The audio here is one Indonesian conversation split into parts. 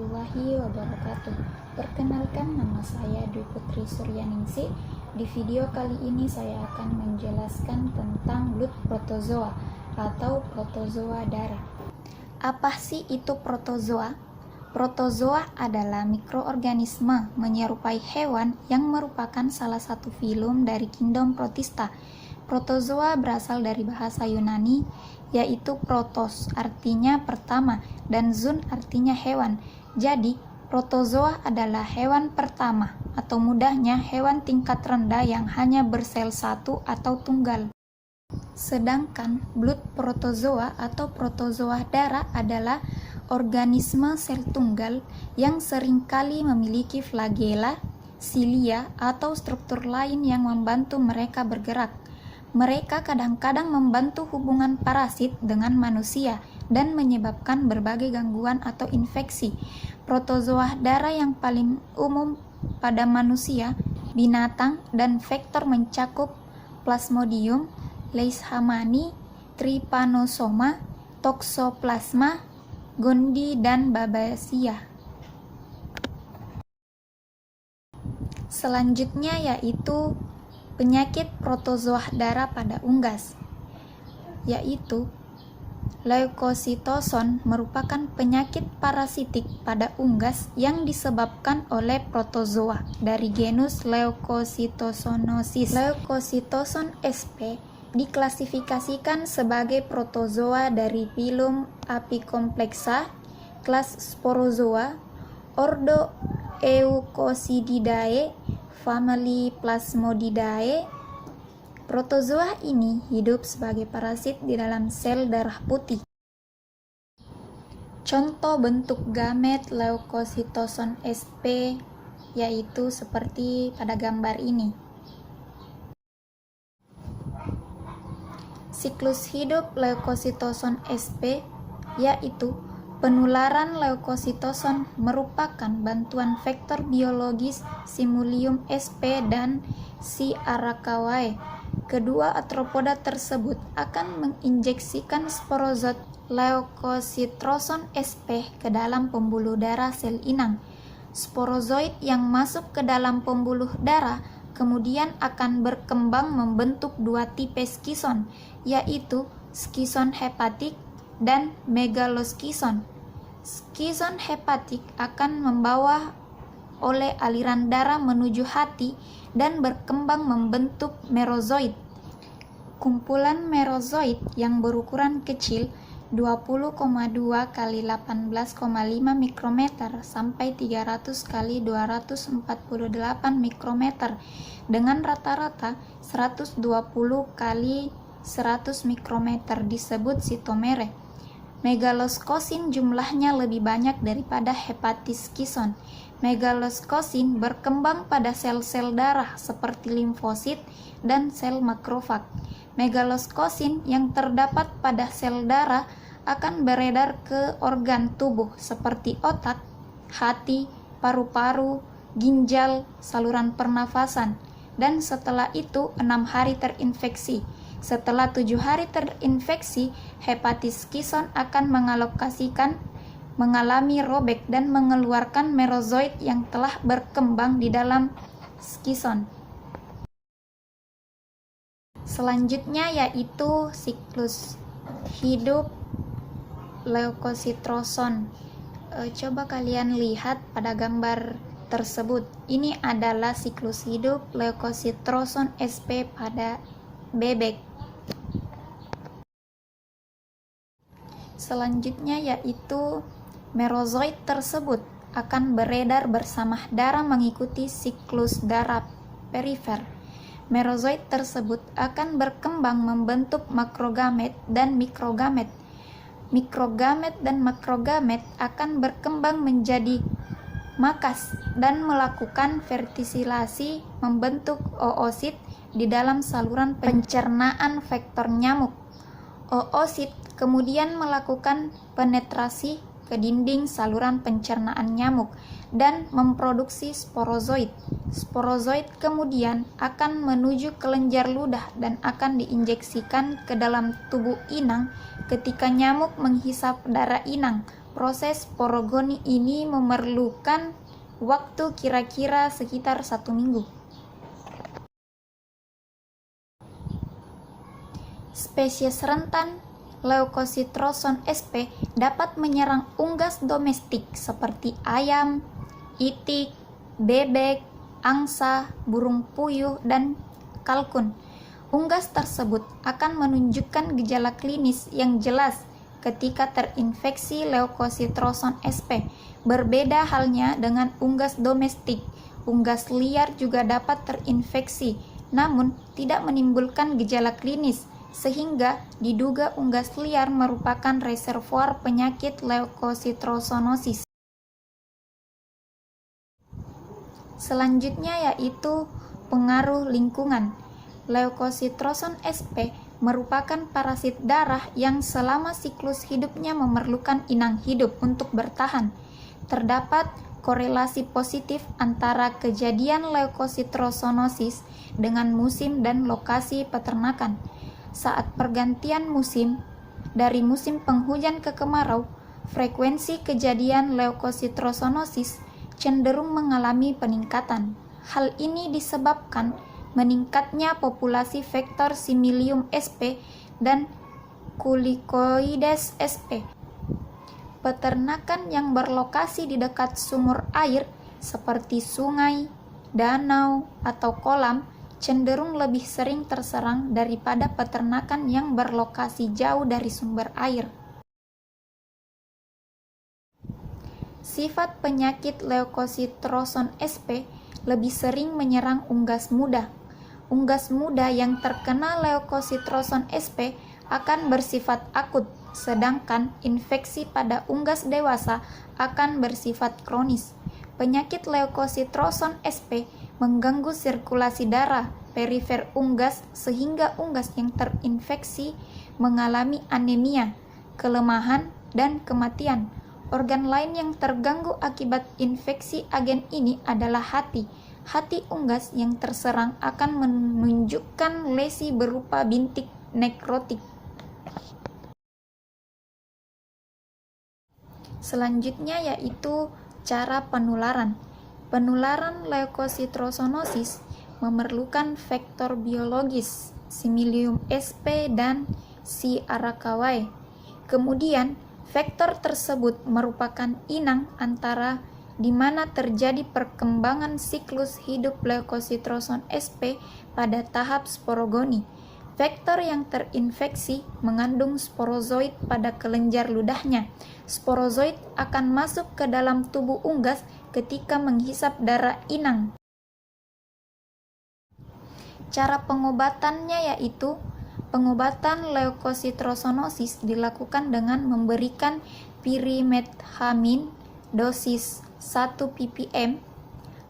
warahmatullahi wabarakatuh. Perkenalkan, nama saya Dwi Putri Suryaningsih. Di video kali ini saya akan menjelaskan tentang blood protozoa atau protozoa darah. Apa sih itu protozoa? Protozoa adalah mikroorganisme menyerupai hewan yang merupakan salah satu filum dari kingdom Protista. Protozoa berasal dari bahasa Yunani, yaitu protos artinya pertama dan zoon artinya hewan. Jadi, protozoa adalah hewan pertama atau mudahnya hewan tingkat rendah yang hanya bersel satu atau tunggal. Sedangkan blood protozoa atau protozoa darah adalah organisme sel tunggal yang seringkali memiliki flagela, silia, atau struktur lain yang membantu mereka bergerak. Mereka kadang-kadang membantu hubungan parasit dengan manusia dan menyebabkan berbagai gangguan atau infeksi. Protozoa darah yang paling umum pada manusia, binatang, dan vektor mencakup Plasmodium, Leishmania, Trypanosoma, Toxoplasma gondii, dan Babesia. Selanjutnya yaitu penyakit protozoa darah pada unggas, yaitu leukositoson merupakan penyakit parasitik pada unggas yang disebabkan oleh protozoa dari genus Leucocitosonosis. Leucocitoson sp diklasifikasikan sebagai protozoa dari filum Apicomplexa, kelas Sporozoa, ordo Eucocididae, famili Plasmodidae. Protozoa ini hidup sebagai parasit di dalam sel darah putih. Contoh bentuk gamet Leucocitoson sp yaitu seperti pada gambar ini. Siklus hidup Leucocitoson sp yaitu penularan leukositoson merupakan bantuan vektor biologis Simulium sp dan C. arakawae. Kedua arthropoda tersebut akan menginjeksikan sporozot Leucocitoson sp ke dalam pembuluh darah sel inang. Sporozoid yang masuk ke dalam pembuluh darah kemudian akan berkembang membentuk dua tipe skison, yaitu skison hepatik dan megaloskison. Skison hepatik akan membawa oleh aliran darah menuju hati dan berkembang membentuk merozoid. Kumpulan merozoid yang berukuran kecil 20,2 kali 18,5 mikrometer sampai 300 kali 248 mikrometer dengan rata-rata 120 kali 100 mikrometer disebut sitomere. Megaloskosin jumlahnya lebih banyak daripada hepatiskison. Megaloskosin berkembang pada sel-sel darah seperti limfosit dan sel makrofag. Megaloskosin yang terdapat pada sel darah akan beredar ke organ tubuh seperti otak, hati, paru-paru, ginjal, saluran pernafasan, dan setelah itu 6 hari terinfeksi. Setelah 7 hari terinfeksi, hepatiskison akan mengalami robek dan mengeluarkan merozoid yang telah berkembang di dalam skison. Selanjutnya yaitu siklus hidup leukositoson. Coba kalian lihat pada gambar tersebut. Ini adalah siklus hidup leukositoson sp pada bebek. Selanjutnya yaitu merozoid tersebut akan beredar bersama darah mengikuti siklus darah perifer. Merozoid tersebut akan berkembang membentuk makrogamet dan mikrogamet. Mikrogamet dan makrogamet akan berkembang menjadi makas dan melakukan fertilisasi membentuk oosit di dalam saluran pencernaan vektor nyamuk. Oosit kemudian melakukan penetrasi ke dinding saluran pencernaan nyamuk dan memproduksi sporozoid. Sporozoid kemudian akan menuju kelenjar ludah dan akan diinjeksikan ke dalam tubuh inang ketika nyamuk menghisap darah inang. Proses porogoni ini memerlukan waktu kira-kira sekitar 1 minggu. Spesies rentan Leukocytoson sp dapat menyerang unggas domestik seperti ayam, itik, bebek, angsa, burung puyuh, dan kalkun. Unggas tersebut akan menunjukkan gejala klinis yang jelas ketika terinfeksi Leukocytoson sp. Berbeda halnya dengan unggas domestik. Unggas liar juga dapat terinfeksi, namun tidak menimbulkan gejala klinis, sehingga diduga unggas liar merupakan reservoir penyakit leukocytosonosis. Selanjutnya yaitu pengaruh lingkungan. Leukocytoson sp merupakan parasit darah yang selama siklus hidupnya memerlukan inang hidup untuk bertahan. Terdapat korelasi positif antara kejadian leukocytosonosis dengan musim dan lokasi peternakan. Saat pergantian musim, dari musim penghujan ke kemarau, frekuensi kejadian leukocytosonosis cenderung mengalami peningkatan. Hal ini disebabkan meningkatnya populasi vektor Similium sp dan Culicoides sp. Peternakan yang berlokasi di dekat sumur air seperti sungai, danau, atau kolam cenderung lebih sering terserang daripada peternakan yang berlokasi jauh dari sumber air. Sifat penyakit Leukocytoson sp lebih sering menyerang unggas muda. Unggas muda yang terkena Leukocytoson sp akan bersifat akut, sedangkan infeksi pada unggas dewasa akan bersifat kronis. Penyakit Leukocytoson sp mengganggu sirkulasi darah perifer unggas sehingga unggas yang terinfeksi mengalami anemia, kelemahan, dan kematian. Organ lain yang terganggu akibat infeksi agen ini adalah hati. Hati unggas yang terserang akan menunjukkan lesi berupa bintik nekrotik. Selanjutnya yaitu cara penularan. Penularan leukocytosonosis memerlukan vektor biologis Similium sp dan C. arakawae. Kemudian, vektor tersebut merupakan inang antara di mana terjadi perkembangan siklus hidup Leukocytoson sp pada tahap sporogoni. Vektor yang terinfeksi mengandung sporozoid pada kelenjar ludahnya. Sporozoid akan masuk ke dalam tubuh unggas ketika menghisap darah inang. Cara pengobatannya yaitu pengobatan leukocytosonosis dilakukan dengan memberikan pyrimethamine dosis 1 ppm,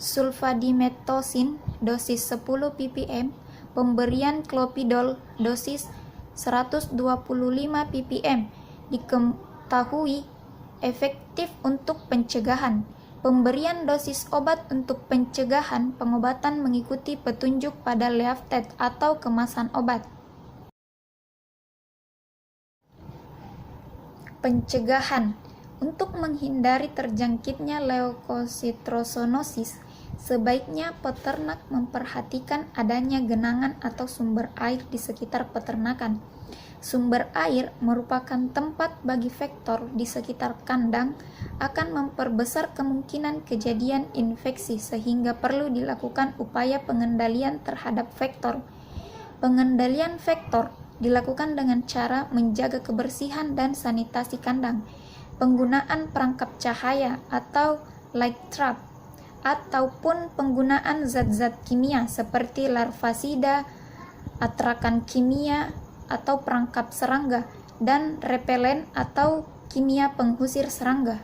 sulfadimetosin dosis 10 ppm, pemberian klopidol dosis 125 ppm. Diketahui efektif untuk pencegahan. Pemberian dosis obat untuk pencegahan pengobatan mengikuti petunjuk pada leaflet atau kemasan obat. Pencegahan. Untuk menghindari terjangkitnya leukocytosonosis, sebaiknya peternak memperhatikan adanya genangan atau sumber air di sekitar peternakan. Sumber air merupakan tempat bagi vektor di sekitar kandang akan memperbesar kemungkinan kejadian infeksi sehingga perlu dilakukan upaya pengendalian terhadap vektor. Pengendalian vektor dilakukan dengan cara menjaga kebersihan dan sanitasi kandang, penggunaan perangkap cahaya atau light trap, ataupun penggunaan zat-zat kimia seperti larvasida, atrakan kimia atau perangkap serangga, dan repelen atau kimia pengusir serangga.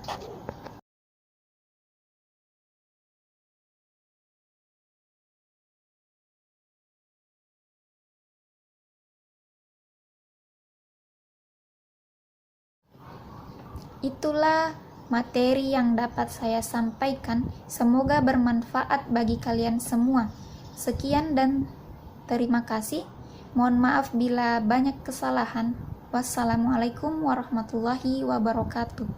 Itulah materi yang dapat saya sampaikan. Semoga bermanfaat bagi kalian semua. Sekian dan terima kasih. Mohon maaf bila banyak kesalahan. Wassalamualaikum warahmatullahi wabarakatuh.